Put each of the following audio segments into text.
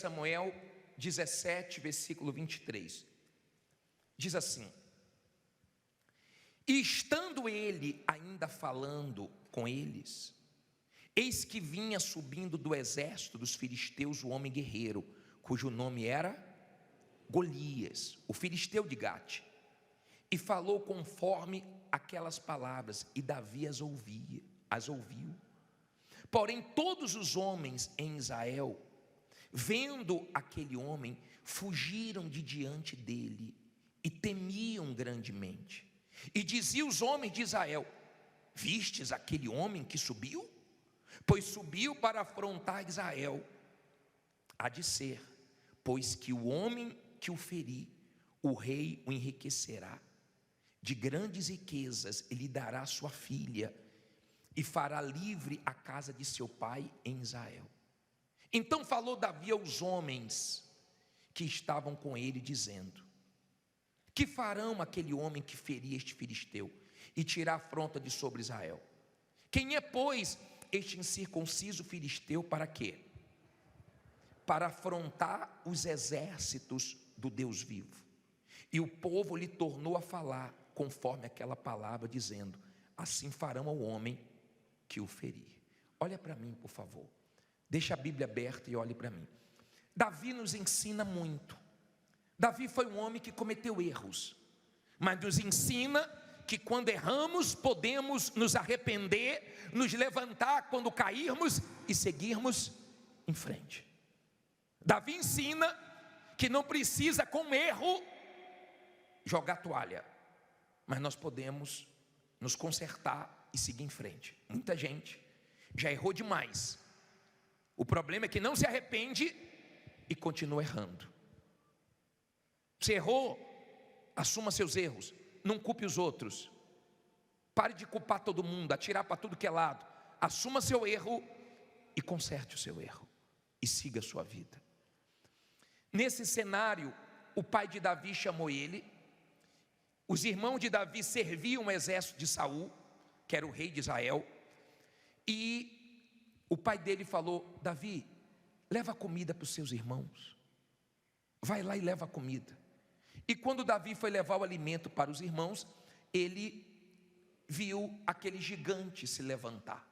Samuel 17, versículo 23. Diz assim: e estando ele ainda falando com eles, eis que vinha subindo do exército dos filisteus o homem guerreiro, cujo nome era Golias, o filisteu de Gate, e falou conforme aquelas palavras, e Davi as ouviu. Porém todos os homens em Israel, vendo aquele homem, fugiram de diante dele e temiam grandemente. E diziam os homens de Israel: vistes aquele homem que subiu? Pois subiu para afrontar Israel. Há de ser, pois que o homem que o ferir, o rei o enriquecerá de grandes riquezas, e lhe dará sua filha, e fará livre a casa de seu pai em Israel. Então falou Davi aos homens que estavam com ele, dizendo: que farão aquele homem que ferir este filisteu e tirar a afronta de sobre Israel? Quem é, pois, este incircunciso filisteu para quê? Para afrontar os exércitos do Deus vivo. E o povo lhe tornou a falar conforme aquela palavra, dizendo: assim farão ao homem que o ferir. Olha para mim, por favor. Deixa a Bíblia aberta e olhe para mim. Davi nos ensina muito. Davi foi um homem que cometeu erros, mas nos ensina que quando erramos podemos nos arrepender, nos levantar quando cairmos e seguirmos em frente. Davi ensina que não precisa com erro jogar toalha, mas nós podemos nos consertar e seguir em frente. Muita gente já errou demais. O problema é que não se arrepende e continua errando. Você errou, assuma seus erros, não culpe os outros. Pare de culpar todo mundo, atirar para tudo que é lado. Assuma seu erro e conserte o seu erro e siga a sua vida. Nesse cenário, o pai de Davi chamou ele. Os irmãos de Davi serviam o exército de Saul, que era o rei de Israel, e o pai dele falou: Davi, leva comida para os seus irmãos. Vai lá e leva comida. E quando Davi foi levar o alimento para os irmãos, ele viu aquele gigante se levantar.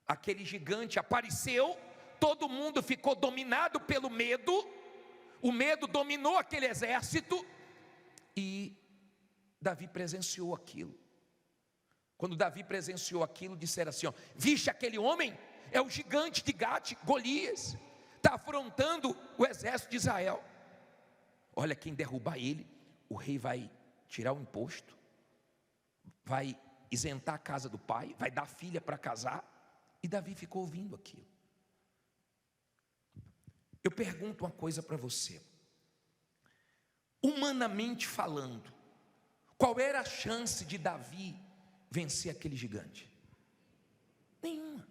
Aquele gigante apareceu, todo mundo ficou dominado pelo medo. O medo dominou aquele exército e Davi presenciou aquilo. Quando Davi presenciou aquilo, disseram assim: ó, viste aquele homem? É o gigante de Gate, Golias, está afrontando o exército de Israel. Olha, quem derrubar ele, o rei vai tirar o imposto, vai isentar a casa do pai, vai dar filha para casar. E Davi ficou ouvindo aquilo. Eu pergunto uma coisa para você. Humanamente falando, qual era a chance de Davi vencer aquele gigante? Nenhuma.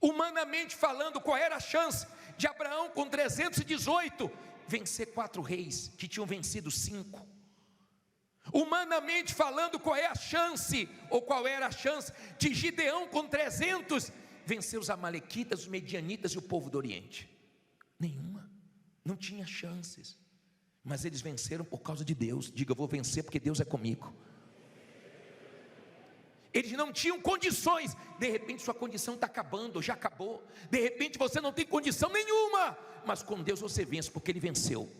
Humanamente falando, qual era a chance de Abraão com 318 vencer 4 reis que tinham vencido 5? Humanamente falando, qual é a chance, ou qual era a chance de Gideão com 300 vencer os amalequitas, os medianitas e o povo do Oriente? Nenhuma. Não tinha chances. Mas eles venceram por causa de Deus. Diga: eu vou vencer porque Deus é comigo. Eles não tinham condições. De repente sua condição está acabando, já acabou. De repente você não tem condição nenhuma, mas com Deus você vence, porque Ele venceu.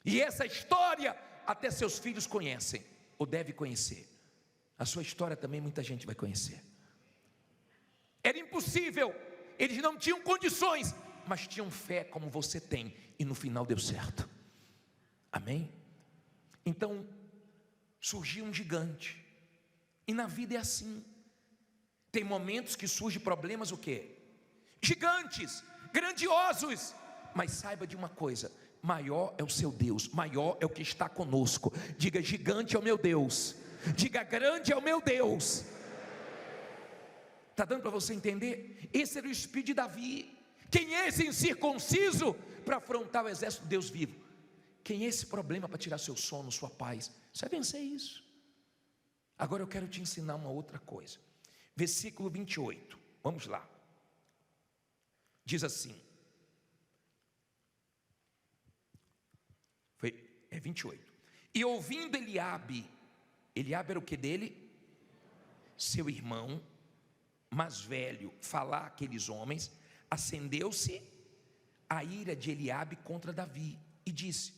E essa história até seus filhos conhecem, ou deve conhecer. A sua história também muita gente vai conhecer. Era impossível, eles não tinham condições, mas tinham fé como você tem, e no final deu certo. Amém? Então surgiu um gigante. E na vida é assim. Tem momentos que surgem problemas, o quê? Gigantes, grandiosos. Mas saiba de uma coisa: maior é o seu Deus, maior é o que está conosco. Diga: gigante é o meu Deus. Diga: grande é o meu Deus. Está dando para você entender? Esse era o espírito de Davi. Quem é esse incircunciso para afrontar o exército de Deus vivo? Quem é esse problema para tirar seu sono, sua paz? Você vai vencer isso. Agora eu quero te ensinar uma outra coisa. Versículo 28, vamos lá. Diz assim: 28. E ouvindo Eliabe era o que dele? Seu irmão mais velho, falar aqueles homens, acendeu-se a ira de Eliabe contra Davi, e disse: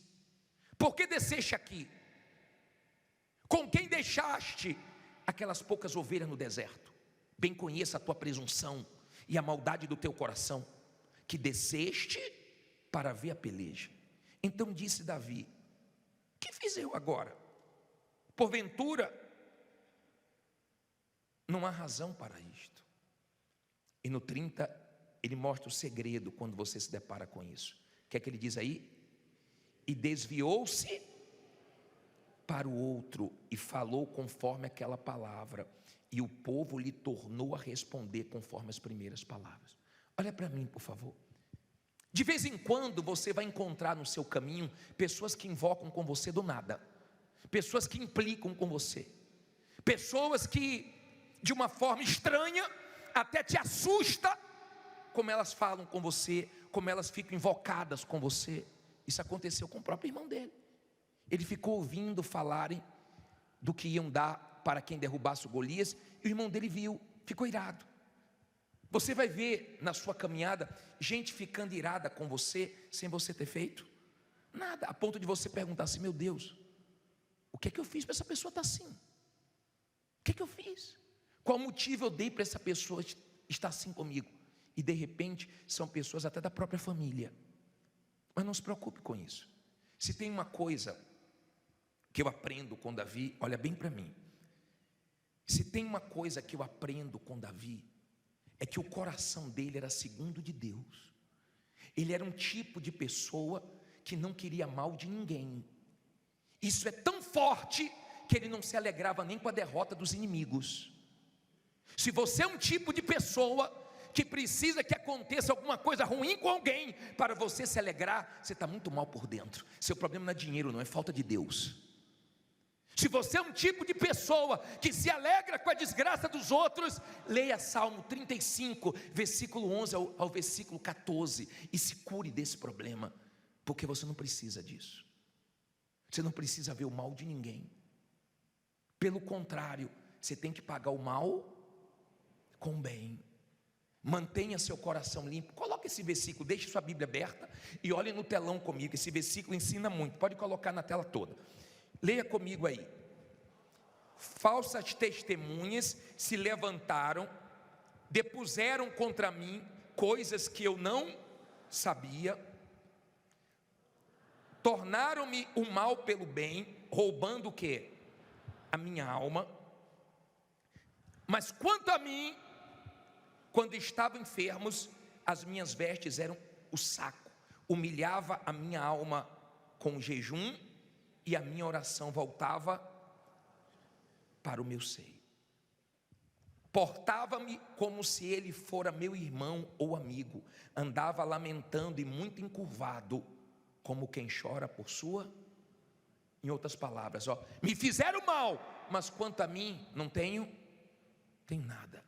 por que desceste aqui? Com quem deixaste aquelas poucas ovelhas no deserto? Bem conheça a tua presunção e a maldade do teu coração, que desceste para ver a peleja. Então disse Davi: que fiz eu agora? Porventura não há razão para isto. E no 30 ele mostra o segredo quando você se depara com isso. O que é que ele diz aí? E desviou-se para o outro e falou conforme aquela palavra, e o povo lhe tornou a responder conforme as primeiras palavras. Olha para mim, por favor. De vez em quando você vai encontrar no seu caminho pessoas que invocam com você do nada, pessoas que implicam com você, pessoas que de uma forma estranha até te assusta como elas falam com você, como elas ficam invocadas com você. Isso aconteceu com o próprio irmão dele. Ele ficou ouvindo falarem do que iam dar para quem derrubasse o Golias, e o irmão dele viu, ficou irado. Você vai ver na sua caminhada gente ficando irada com você, sem você ter feito nada, a ponto de você perguntar assim: meu Deus, o que é que eu fiz para essa pessoa estar assim? O que é que eu fiz? Qual motivo eu dei para essa pessoa estar assim comigo? E de repente são pessoas até da própria família. Mas não se preocupe com isso. Se tem uma coisa que eu aprendo com Davi, olha bem para mim. Se tem uma coisa que eu aprendo com Davi, é que o coração dele era segundo de Deus. Ele era um tipo de pessoa que não queria mal de ninguém. Isso é tão forte que ele não se alegrava nem com a derrota dos inimigos. Se você é um tipo de pessoa que precisa que aconteça alguma coisa ruim com alguém para você se alegrar, você está muito mal por dentro. Seu problema não é dinheiro, não, é falta de Deus. Se você é um tipo de pessoa que se alegra com a desgraça dos outros, leia Salmo 35, versículo 11 ao versículo 14, e se cure desse problema, porque você não precisa disso. Você não precisa ver o mal de ninguém. Pelo contrário, você tem que pagar o mal com bem. Mantenha seu coração limpo. Coloque esse versículo, deixe sua Bíblia aberta e olhe no telão comigo. Esse versículo ensina muito, pode colocar na tela toda. Leia comigo aí. Falsas testemunhas se levantaram, depuseram contra mim coisas que eu não sabia, tornaram-me o mal pelo bem, roubando o quê? A minha alma. Mas quanto a mim, quando estavam enfermos, as minhas vestes eram o saco, humilhava a minha alma com jejum, e a minha oração voltava para o meu seio. Portava-me como se ele fora meu irmão ou amigo, andava lamentando e muito encurvado, como quem chora por sua. Em outras palavras, me fizeram mal, mas quanto a mim, não tenho nada.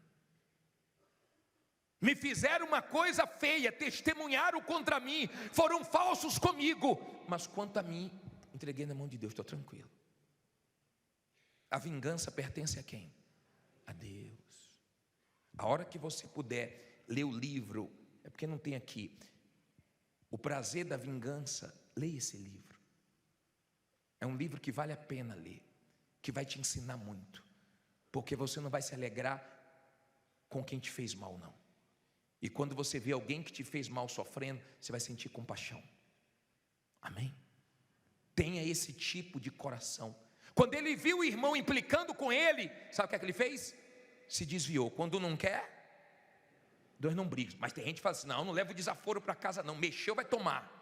Me fizeram uma coisa feia, testemunharam contra mim, foram falsos comigo, mas quanto a mim, entreguei na mão de Deus, estou tranquilo. A vingança pertence a quem? A Deus. A hora que você puder ler o livro, é porque não tem aqui, O Prazer da Vingança, leia esse livro. É um livro que vale a pena ler, que vai te ensinar muito, porque você não vai se alegrar com quem te fez mal, não. E quando você vê alguém que te fez mal sofrendo, você vai sentir compaixão. Amém? Tenha esse tipo de coração. Quando ele viu o irmão implicando com ele, sabe o que ele fez? Se desviou. Quando não quer, Deus não briga. Mas tem gente que fala assim: não leva o desaforo para casa não, mexeu vai tomar.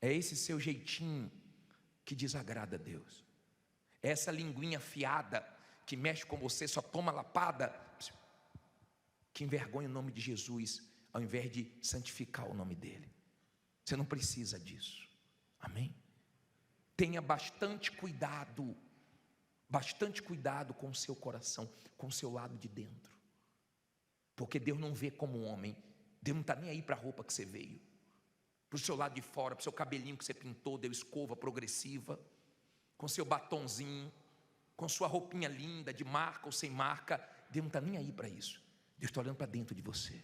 É esse seu jeitinho que desagrada a Deus. É essa linguinha afiada que mexe com você, só toma lapada, que envergonha o nome de Jesus, ao invés de santificar o nome dele. Você não precisa disso. Amém? Tenha bastante cuidado com o seu coração, com o seu lado de dentro, porque Deus não vê como homem. Deus não está nem aí para a roupa que você veio. para o seu lado de fora, para o seu cabelinho que você pintou, deu escova progressiva, com seu batonzinho, com sua roupinha linda, de marca ou sem marca. Deus não está nem aí para isso. Deus está olhando para dentro de você.